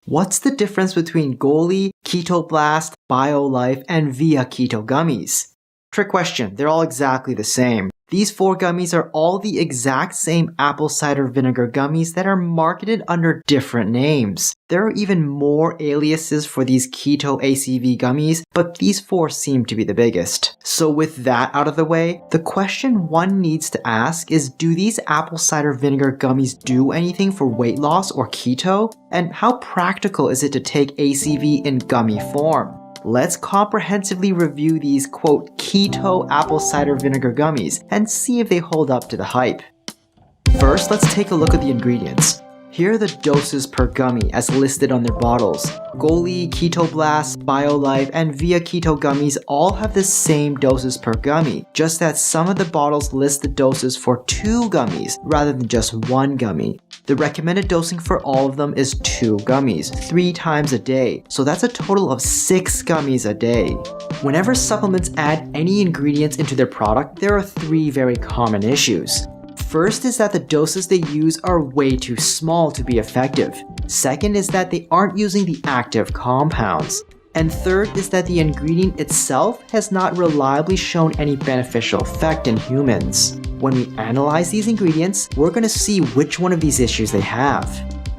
What's the difference between Goli, Keto Blast, BioLife, and Via Keto gummies? Trick question, they're all exactly the same. These 4 gummies are all the exact same apple cider vinegar gummies that are marketed under different names. There are even more aliases for these keto ACV gummies, but these 4 seem to be the biggest. So with that out of the way, the question one needs to ask is, do these apple cider vinegar gummies do anything for weight loss or keto? And how practical is it to take ACV in gummy form? Let's comprehensively review these, quote, keto apple cider vinegar gummies and see if they hold up to the hype. First, let's take a look at the ingredients. Here are the doses per gummy as listed on their bottles. Goli, Keto Blast, BioLife, and Via Keto gummies all have the same doses per gummy, just that some of the bottles list the doses for 2 gummies rather than just 1 gummy. The recommended dosing for all of them is 2 gummies, 3 times a day, so that's a total of 6 gummies a day. Whenever supplements add any ingredients into their product, there are 3 very common issues. First is that the doses they use are way too small to be effective. Second is that they aren't using the active compounds. And third is that the ingredient itself has not reliably shown any beneficial effect in humans. When we analyze these ingredients, we're going to see which one of these issues they have.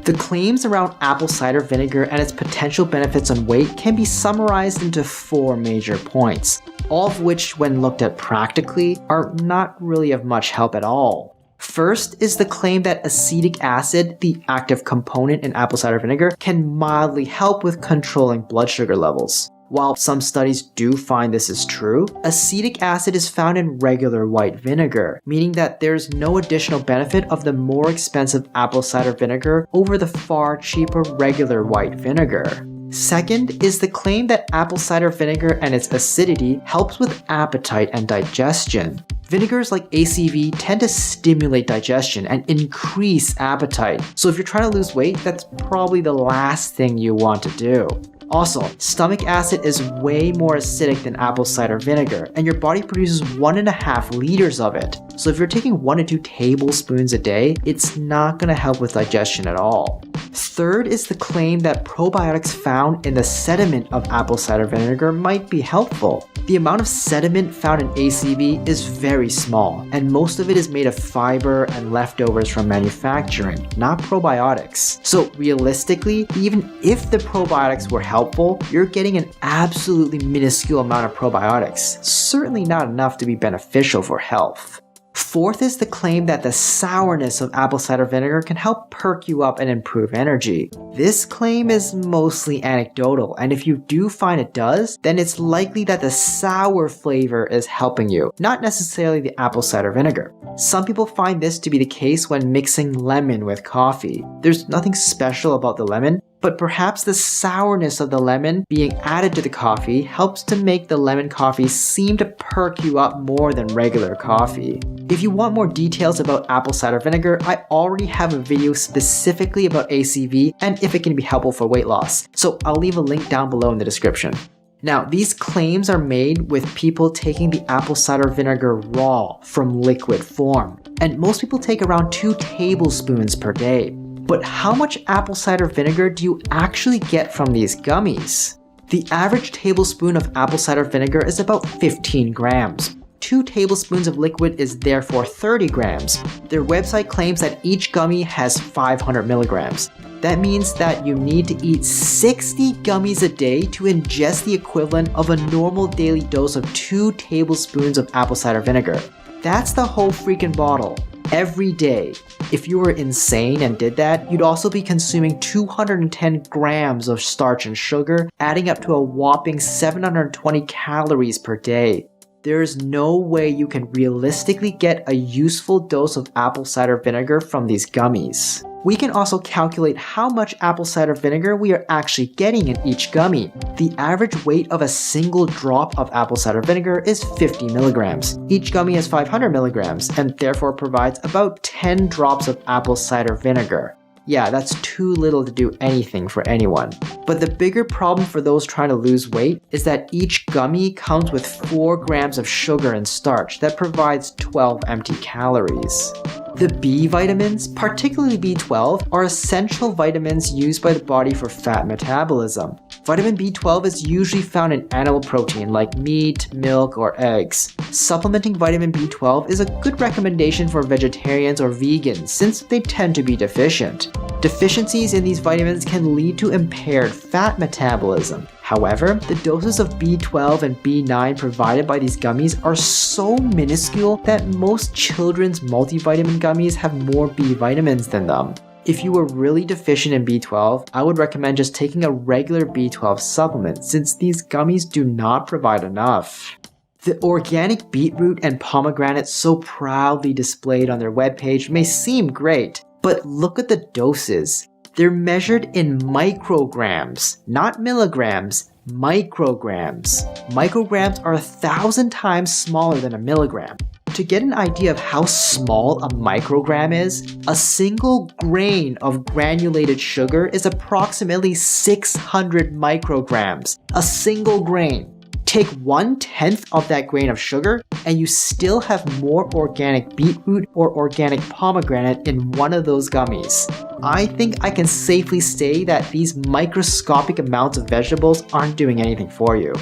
The claims around apple cider vinegar and its potential benefits on weight can be summarized into 4 major points, all of which, when looked at practically, are not really of much help at all. First is the claim that acetic acid, the active component in apple cider vinegar, can mildly help with controlling blood sugar levels. While some studies do find this is true, acetic acid is found in regular white vinegar, meaning that there's no additional benefit of the more expensive apple cider vinegar over the far cheaper regular white vinegar. Second is the claim that apple cider vinegar and its acidity helps with appetite and digestion. Vinegars like ACV tend to stimulate digestion and increase appetite, so if you're trying to lose weight, that's probably the last thing you want to do. Also, stomach acid is way more acidic than apple cider vinegar, and your body produces 1.5 liters of it. So if you're taking 1 to 2 tablespoons a day, it's not going to help with digestion at all. Third is the claim that probiotics found in the sediment of apple cider vinegar might be helpful. The amount of sediment found in ACV is very small, and most of it is made of fiber and leftovers from manufacturing, not probiotics. So realistically, even if the probiotics were helpful, you're getting an absolutely minuscule amount of probiotics, certainly not enough to be beneficial for health. Fourth is the claim that the sourness of apple cider vinegar can help perk you up and improve energy. This claim is mostly anecdotal, and if you do find it does, then it's likely that the sour flavor is helping you, not necessarily the apple cider vinegar. Some people find this to be the case when mixing lemon with coffee. There's nothing special about the lemon, but perhaps the sourness of the lemon being added to the coffee helps to make the lemon coffee seem to perk you up more than regular coffee. If you want more details about apple cider vinegar, I already have a video specifically about ACV and if it can be helpful for weight loss, so I'll leave a link down below in the description. Now, these claims are made with people taking the apple cider vinegar raw from liquid form, and most people take around 2 tablespoons per day. But how much apple cider vinegar do you actually get from these gummies? The average tablespoon of apple cider vinegar is about 15 grams. 2 tablespoons of liquid is therefore 30 grams. Their website claims that each gummy has 500 milligrams. That means that you need to eat 60 gummies a day to ingest the equivalent of a normal daily dose of 2 tablespoons of apple cider vinegar. That's the whole freaking bottle. Every day. If you were insane and did that, you'd also be consuming 210 grams of starch and sugar, adding up to a whopping 720 calories per day. There is no way you can realistically get a useful dose of apple cider vinegar from these gummies. We can also calculate how much apple cider vinegar we are actually getting in each gummy. The average weight of a single drop of apple cider vinegar is 50 milligrams. Each gummy has 500 milligrams and therefore provides about 10 drops of apple cider vinegar. Yeah, that's too little to do anything for anyone. But the bigger problem for those trying to lose weight is that each gummy comes with 4 grams of sugar and starch that provides 12 empty calories. The B vitamins, particularly B12, are essential vitamins used by the body for fat metabolism. Vitamin B12 is usually found in animal protein like meat, milk, or eggs. Supplementing vitamin B12 is a good recommendation for vegetarians or vegans since they tend to be deficient. Deficiencies in these vitamins can lead to impaired fat metabolism. However, the doses of B12 and B9 provided by these gummies are so minuscule that most children's multivitamin gummies have more B vitamins than them. If you were really deficient in B12, I would recommend just taking a regular B12 supplement since these gummies do not provide enough. The organic beetroot and pomegranate so proudly displayed on their webpage may seem great, but look at the doses. They're measured in micrograms, not milligrams, micrograms. Micrograms are 1,000 times smaller than a milligram. To get an idea of how small a microgram is, a single grain of granulated sugar is approximately 600 micrograms. A single grain. Take 1/10 of that grain of sugar, and you still have more organic beetroot or organic pomegranate in one of those gummies. I think I can safely say that these microscopic amounts of vegetables aren't doing anything for you.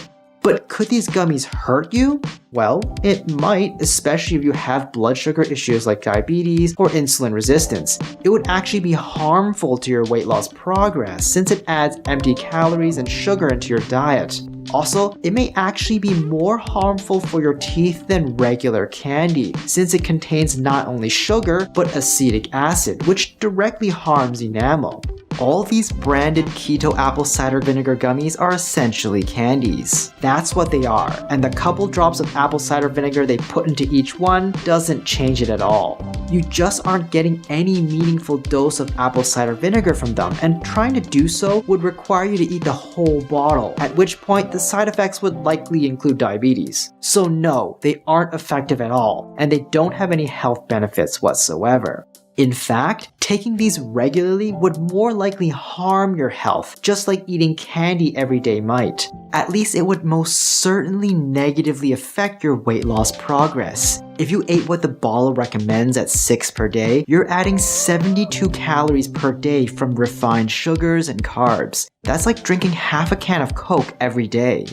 But could these gummies hurt you? Well, it might, especially if you have blood sugar issues like diabetes or insulin resistance. It would actually be harmful to your weight loss progress since it adds empty calories and sugar into your diet. Also, it may actually be more harmful for your teeth than regular candy, since it contains not only sugar, but acetic acid, which directly harms enamel. All these branded keto apple cider vinegar gummies are essentially candies. That's what they are, and the couple drops of apple cider vinegar they put into each one doesn't change it at all. You just aren't getting any meaningful dose of apple cider vinegar from them, and trying to do so would require you to eat the whole bottle, at which point the side effects would likely include diabetes. So no, they aren't effective at all, and they don't have any health benefits whatsoever. In fact, taking these regularly would more likely harm your health, just like eating candy every day might. At least it would most certainly negatively affect your weight loss progress. If you ate what the bottle recommends at 6 per day, you're adding 72 calories per day from refined sugars and carbs. That's like drinking half a can of Coke every day.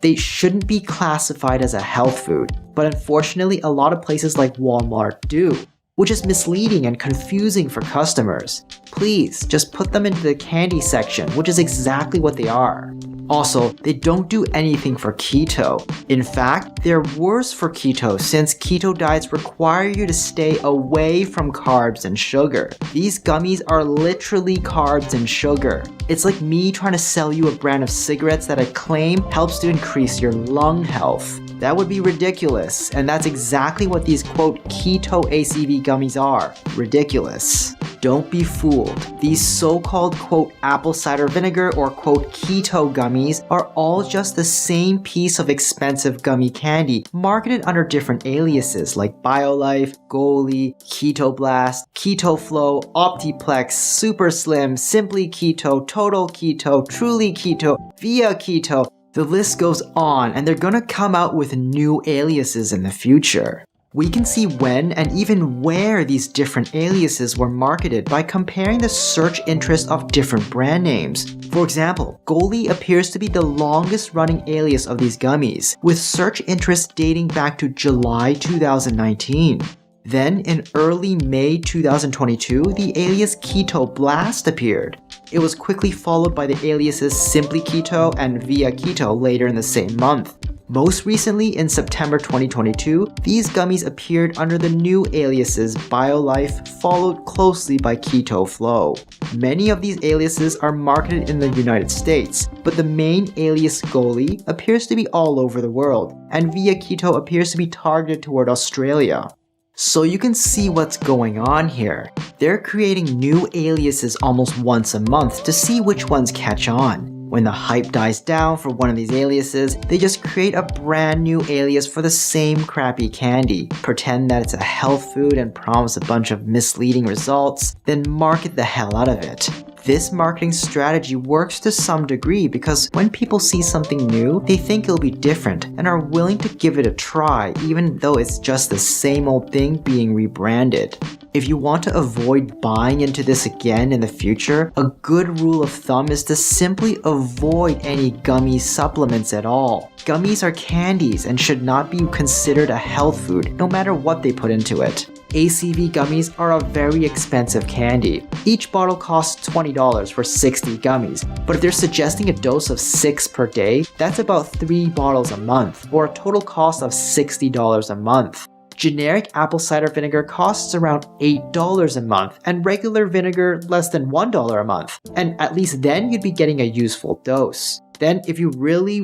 They shouldn't be classified as a health food, but unfortunately a lot of places like Walmart do, which is misleading and confusing for customers. Please, just put them into the candy section, which is exactly what they are. Also, they don't do anything for keto. In fact, they're worse for keto since keto diets require you to stay away from carbs and sugar. These gummies are literally carbs and sugar. It's like me trying to sell you a brand of cigarettes that I claim helps to increase your lung health. That would be ridiculous, and that's exactly what these quote keto ACV gummies are. Ridiculous. Don't be fooled. These so-called quote apple cider vinegar or quote keto gummies are all just the same piece of expensive gummy candy marketed under different aliases like BioLife, Goli, Keto Blast, Keto Flow, Optiplex, Super Slim, Simply Keto, Total Keto, Truly Keto, Via Keto. The list goes on, and they're gonna come out with new aliases in the future. We can see when and even where these different aliases were marketed by comparing the search interest of different brand names. For example, Goli appears to be the longest running alias of these gummies, with search interest dating back to July 2019. Then, in early May 2022, the alias Keto Blast appeared. It was quickly followed by the aliases Simply Keto and Via Keto later in the same month. Most recently, in September 2022, these gummies appeared under the new aliases BioLife, followed closely by Keto Flow. Many of these aliases are marketed in the United States, but the main alias Goli appears to be all over the world, and Via Keto appears to be targeted toward Australia. So you can see what's going on here. They're creating new aliases almost once a month to see which ones catch on. When the hype dies down for one of these aliases, they just create a brand new alias for the same crappy candy, pretend that it's a health food and promise a bunch of misleading results, then market the hell out of it. This marketing strategy works to some degree because when people see something new, they think it'll be different and are willing to give it a try even though it's just the same old thing being rebranded. If you want to avoid buying into this again in the future, a good rule of thumb is to simply avoid any gummy supplements at all. Gummies are candies and should not be considered a health food, no matter what they put into it. ACV gummies are a very expensive candy. Each bottle costs $20 for 60 gummies, but if they're suggesting a dose of 6 per day, that's about 3 bottles a month, or a total cost of $60 a month. Generic apple cider vinegar costs around $8 a month, and regular vinegar less than $1 a month, and at least then you'd be getting a useful dose. Then, if you really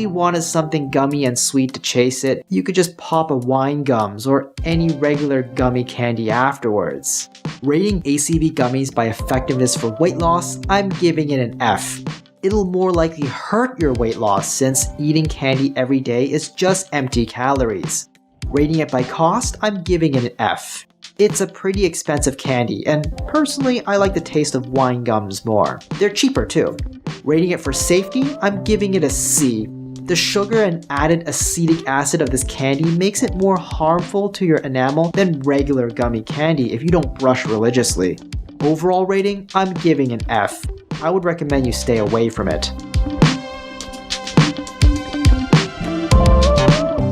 wanted something gummy and sweet to chase it, you could just pop a wine gums or any regular gummy candy afterwards. Rating ACV gummies by effectiveness for weight loss, I'm giving it an F. It'll more likely hurt your weight loss since eating candy every day is just empty calories. Rating it by cost, I'm giving it an F. It's a pretty expensive candy, and personally, I like the taste of wine gums more. They're cheaper too. Rating it for safety, I'm giving it a C. The sugar and added acetic acid of this candy makes it more harmful to your enamel than regular gummy candy if you don't brush religiously. Overall rating, I'm giving an F. I would recommend you stay away from it.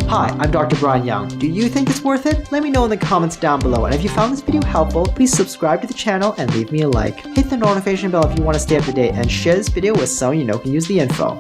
Hi, I'm Dr. Brian Young. Do you think it's worth it? Let me know in the comments down below, and if you found this video helpful, please subscribe to the channel and leave me a like. Hit the notification bell if you want to stay up to date, and share this video with someone you know can use the info.